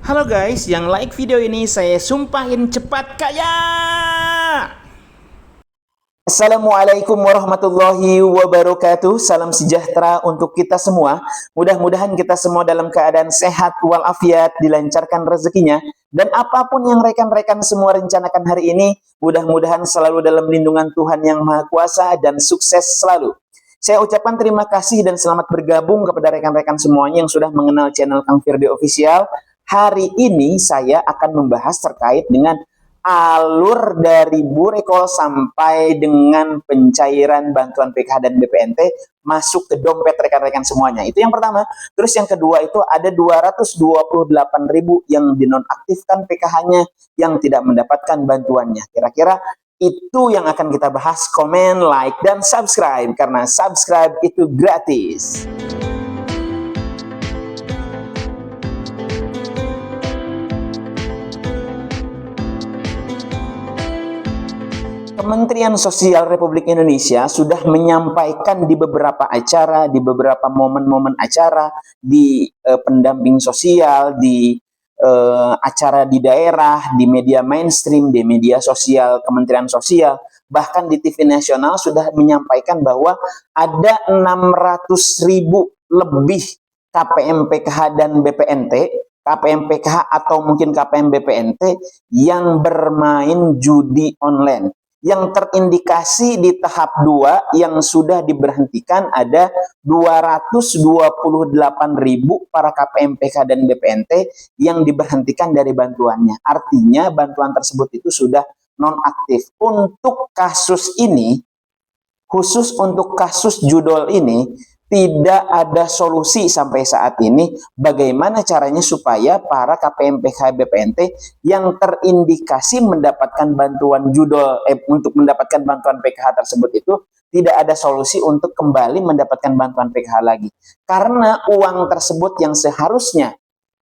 Halo guys, yang like video ini saya sumpahin cepat kaya. Assalamualaikum warahmatullahi wabarakatuh. Salam sejahtera untuk kita semua. Mudah-mudahan kita semua dalam keadaan sehat walafiat, dilancarkan rezekinya, dan apapun yang rekan-rekan semua rencanakan hari ini, mudah-mudahan selalu dalam lindungan Tuhan Yang Maha Kuasa dan sukses selalu. Saya ucapkan terima kasih dan selamat bergabung kepada rekan-rekan semuanya yang sudah mengenal channel Kang Firdy Official. Hari ini saya akan membahas terkait dengan alur dari burekol sampai dengan pencairan bantuan PKH dan BPNT masuk ke dompet rekan-rekan semuanya. Itu yang pertama. Terus yang kedua itu ada 228.000 yang dinonaktifkan PKH-nya yang tidak mendapatkan bantuannya. Kira-kira itu yang akan kita bahas. Komen, like, dan subscribe, karena subscribe itu gratis. Kementerian Sosial Republik Indonesia sudah menyampaikan di beberapa acara, di beberapa momen-momen acara, di pendamping sosial, di acara di daerah, di media mainstream, di media sosial Kementerian Sosial, bahkan di TV nasional sudah menyampaikan bahwa ada 600.000 lebih KPM PKH dan BPNT, KPM PKH atau mungkin KPM BPNT yang bermain judi online. Yang terindikasi di tahap 2 yang sudah diberhentikan ada 228.000 para KPM PKH dan BPNT yang diberhentikan dari bantuannya. Artinya bantuan tersebut itu sudah nonaktif. Untuk kasus ini, khusus untuk kasus judol ini, tidak ada solusi sampai saat ini bagaimana caranya supaya para KPM PKH BPNT yang terindikasi mendapatkan bantuan judol untuk mendapatkan bantuan PKH tersebut itu tidak ada solusi untuk kembali mendapatkan bantuan PKH lagi. Karena uang tersebut yang seharusnya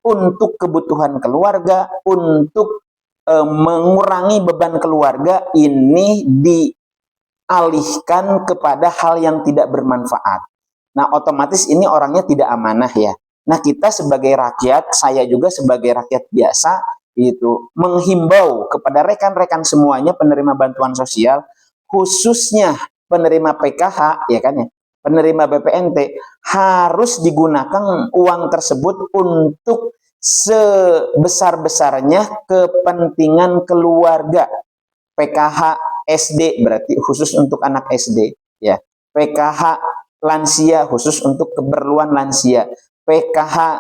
untuk kebutuhan keluarga, untuk mengurangi beban keluarga, ini dialihkan kepada hal yang tidak bermanfaat. Nah, otomatis ini orangnya tidak amanah ya. Nah, kita sebagai rakyat, saya juga sebagai rakyat biasa, itu menghimbau kepada rekan-rekan semuanya penerima bantuan sosial, khususnya penerima PKH, ya kan ya, penerima BPNT, harus digunakan uang tersebut untuk sebesar-besarnya kepentingan keluarga. PKH SD berarti khusus untuk anak SD, ya. PKH lansia khusus untuk keperluan lansia, PKH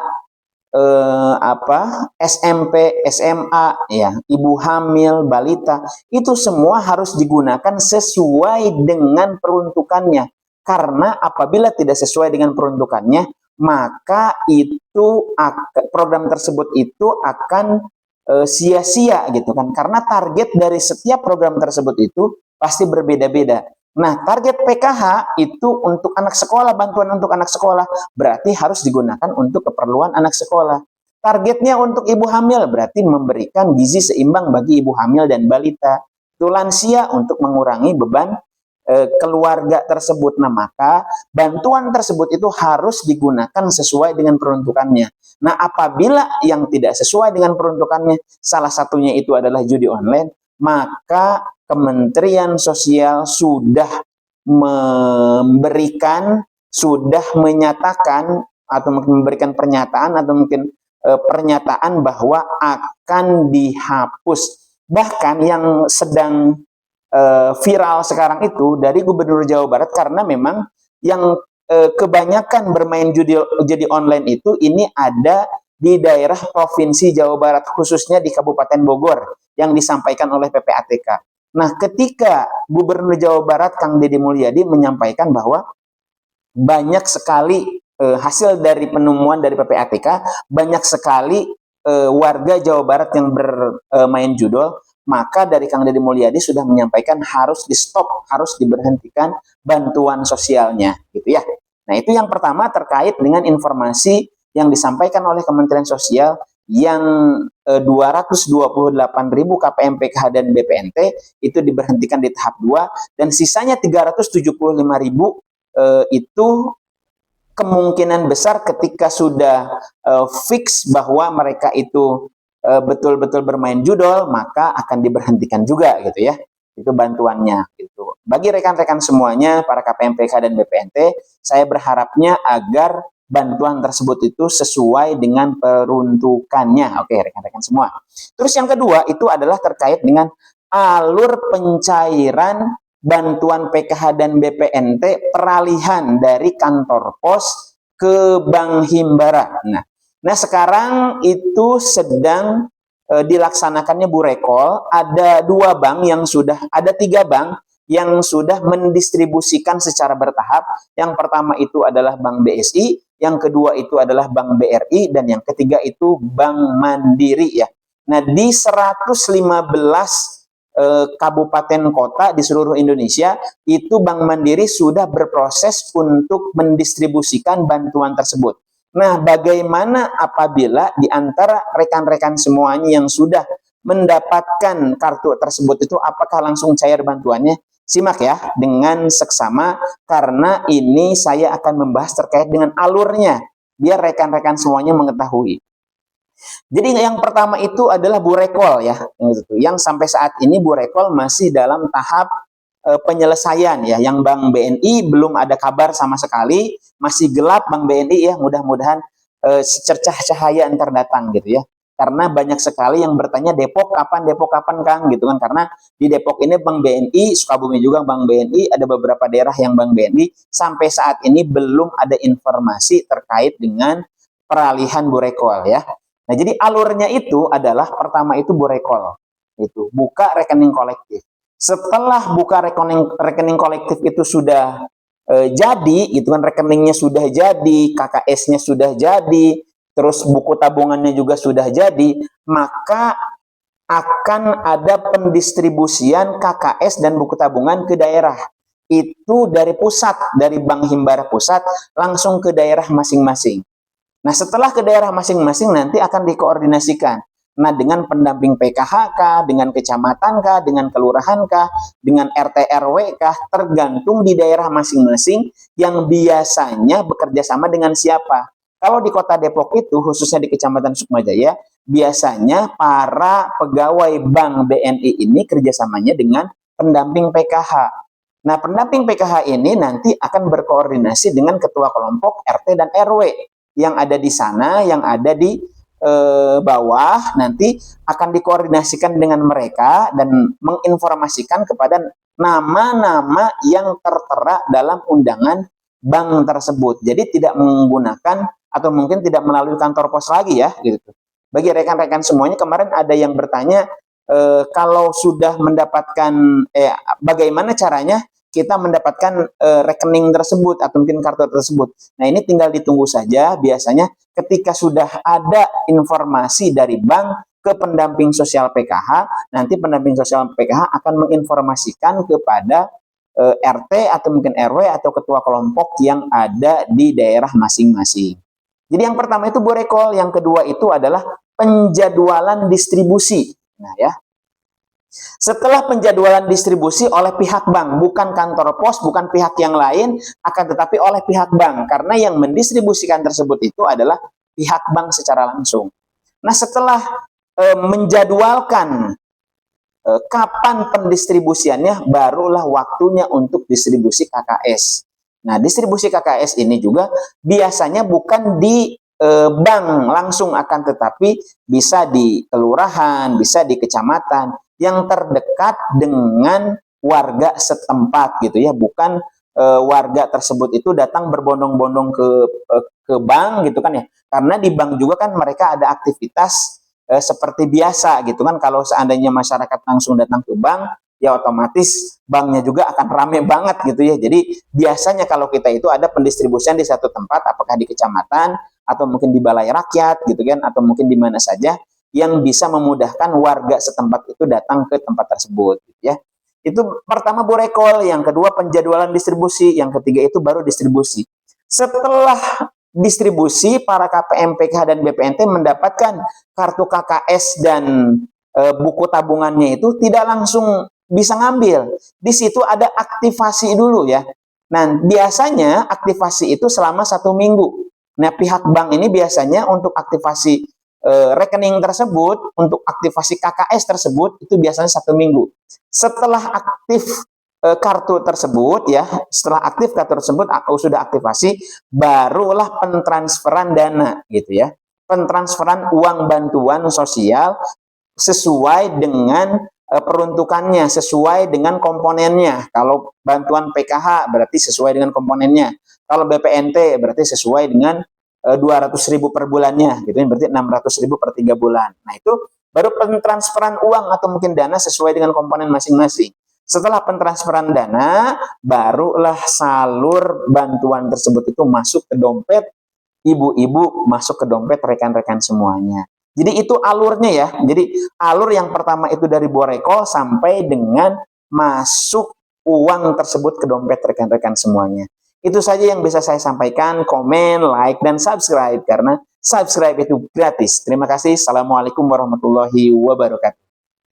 SMP, SMA, ya, ibu hamil, balita, itu semua harus digunakan sesuai dengan peruntukannya. Karena apabila tidak sesuai dengan peruntukannya, maka itu program tersebut itu akan sia-sia gitu kan. Karena target dari setiap program tersebut itu pasti berbeda-beda. Nah, target PKH itu untuk anak sekolah, bantuan untuk anak sekolah, berarti harus digunakan untuk keperluan anak sekolah. Targetnya untuk ibu hamil, berarti memberikan gizi seimbang bagi ibu hamil dan balita. Itu lansia untuk mengurangi beban keluarga tersebut. Nah, maka bantuan tersebut itu harus digunakan sesuai dengan peruntukannya. Nah, apabila yang tidak sesuai dengan peruntukannya, salah satunya itu adalah judi online, maka Kementerian Sosial sudah menyatakan atau mungkin memberikan pernyataan atau mungkin pernyataan bahwa akan dihapus. Bahkan yang sedang viral sekarang itu dari Gubernur Jawa Barat, karena memang yang kebanyakan bermain judi online itu ini ada di daerah Provinsi Jawa Barat, khususnya di Kabupaten Bogor, yang disampaikan oleh PPATK. Nah, ketika Gubernur Jawa Barat Kang Deddy Mulyadi menyampaikan bahwa banyak sekali hasil dari penemuan dari PPATK, banyak sekali warga Jawa Barat yang bermain judol, maka dari Kang Deddy Mulyadi sudah menyampaikan harus di stop, harus diberhentikan bantuan sosialnya, gitu ya. Nah, itu yang pertama terkait dengan informasi yang disampaikan oleh Kementerian Sosial yang 228.000 KPM PKH dan BPNT itu diberhentikan di tahap 2, dan sisanya 375.000 itu kemungkinan besar ketika sudah fix bahwa mereka itu betul-betul bermain judol, maka akan diberhentikan juga gitu ya. Itu bantuannya gitu. Bagi rekan-rekan semuanya, para KPMPK dan BPNT, saya berharapnya agar bantuan tersebut itu sesuai dengan peruntukannya. Oke, rekan-rekan semua. Terus yang kedua itu adalah terkait dengan alur pencairan bantuan PKH dan BPNT peralihan dari kantor pos ke Bank Himbara. Nah sekarang itu sedang dilaksanakannya burekol. Ada tiga bank yang sudah mendistribusikan secara bertahap. Yang pertama itu adalah Bank BSI, yang kedua itu adalah Bank BRI, dan yang ketiga itu Bank Mandiri ya. Nah, di 115 kabupaten kota di seluruh Indonesia, itu Bank Mandiri sudah berproses untuk mendistribusikan bantuan tersebut. Nah, bagaimana apabila di antara rekan-rekan semuanya yang sudah mendapatkan kartu tersebut itu, apakah langsung cair bantuannya? Simak ya dengan seksama, karena ini saya akan membahas terkait dengan alurnya, biar rekan-rekan semuanya mengetahui. Jadi yang pertama itu adalah burekol ya, yang sampai saat ini burekol masih dalam tahap penyelesaian ya. Yang Bank BNI belum ada kabar sama sekali, masih gelap Bank BNI ya. Mudah-mudahan secercah cahaya entar datang gitu ya. Karena banyak sekali yang bertanya Depok kapan Kang gitu kan, karena di Depok ini Bank BNI, Sukabumi juga Bank BNI, ada beberapa daerah yang Bank BNI sampai saat ini belum ada informasi terkait dengan peralihan burekol ya. Nah, jadi alurnya itu adalah pertama itu burekol. Itu buka rekening kolektif. Setelah buka rekening kolektif itu sudah jadi, itu kan rekeningnya sudah jadi, KKS-nya sudah jadi, terus buku tabungannya juga sudah jadi, maka akan ada pendistribusian KKS dan buku tabungan ke daerah. Itu dari pusat, dari Bank Himbara Pusat langsung ke daerah masing-masing. Nah, setelah ke daerah masing-masing nanti akan dikoordinasikan. Nah, dengan pendamping PKH kah, dengan kecamatan kah, dengan kelurahan kah, dengan RT RW kah, tergantung di daerah masing-masing yang biasanya bekerja sama dengan siapa. Kalau di Kota Depok itu, khususnya di Kecamatan Sukmajaya, biasanya para pegawai Bank BNI ini kerjasamanya dengan pendamping PKH. Nah, pendamping PKH ini nanti akan berkoordinasi dengan ketua kelompok RT dan RW yang ada di sana, yang ada di bawah, nanti akan dikoordinasikan dengan mereka dan menginformasikan kepada nama-nama yang tertera dalam undangan bank tersebut. Jadi tidak menggunakan atau mungkin tidak melalui kantor pos lagi ya gitu. Bagi rekan-rekan semuanya, kemarin ada yang bertanya kalau sudah mendapatkan bagaimana caranya kita mendapatkan rekening tersebut atau mungkin kartu tersebut. Nah, ini tinggal ditunggu saja. Biasanya ketika sudah ada informasi dari bank ke pendamping sosial PKH, nanti pendamping sosial PKH akan menginformasikan kepada RT atau mungkin RW atau ketua kelompok yang ada di daerah masing-masing. Jadi yang pertama itu burekol, yang kedua itu adalah penjadwalan distribusi. Nah ya, setelah penjadwalan distribusi oleh pihak bank, bukan kantor pos, bukan pihak yang lain, akan tetapi oleh pihak bank, karena yang mendistribusikan tersebut itu adalah pihak bank secara langsung. Nah, setelah menjadwalkan kapan pendistribusiannya, barulah waktunya untuk distribusi KKS. Nah, distribusi KKS ini juga biasanya bukan di bank langsung, akan tetapi bisa di kelurahan, bisa di kecamatan yang terdekat dengan warga setempat gitu ya, bukan warga tersebut itu datang berbondong-bondong ke bank gitu kan ya, karena di bank juga kan mereka ada aktivitas seperti biasa gitu kan. Kalau seandainya masyarakat langsung datang ke bank, ya otomatis banknya juga akan rame banget gitu ya. Jadi biasanya kalau kita itu ada pendistribusian di satu tempat, apakah di kecamatan atau mungkin di balai rakyat gitu kan, atau mungkin di mana saja yang bisa memudahkan warga setempat itu datang ke tempat tersebut gitu ya. Itu pertama burekol, yang kedua penjadwalan distribusi, yang ketiga itu baru distribusi. Setelah distribusi, para KPM, PKH, dan BPNT mendapatkan kartu KKS dan buku tabungannya itu tidak langsung bisa ngambil. Di situ ada aktivasi dulu ya. Nah, biasanya aktivasi itu selama 1 minggu. Nah, pihak bank ini biasanya untuk aktivasi rekening tersebut, untuk aktivasi KKS tersebut, itu biasanya 1 minggu. Setelah aktif kartu tersebut, ya, setelah aktif kartu tersebut sudah aktivasi, barulah pentransferan dana, gitu ya. Pentransferan uang bantuan sosial sesuai dengan peruntukannya, sesuai dengan komponennya. Kalau bantuan PKH berarti sesuai dengan komponennya. Kalau BPNT berarti sesuai dengan 200.000 per bulannya, gitu ya, berarti 600.000 per 3 bulan. Nah, itu baru pentransferan uang atau mungkin dana sesuai dengan komponen masing-masing. Setelah pentransferan dana, barulah salur bantuan tersebut itu masuk ke dompet ibu-ibu, masuk ke dompet rekan-rekan semuanya. Jadi itu alurnya ya. Jadi alur yang pertama itu dari Boreko sampai dengan masuk uang tersebut ke dompet rekan-rekan semuanya. Itu saja yang bisa saya sampaikan. Komen, like, dan subscribe. Karena subscribe itu gratis. Terima kasih. Assalamualaikum warahmatullahi wabarakatuh.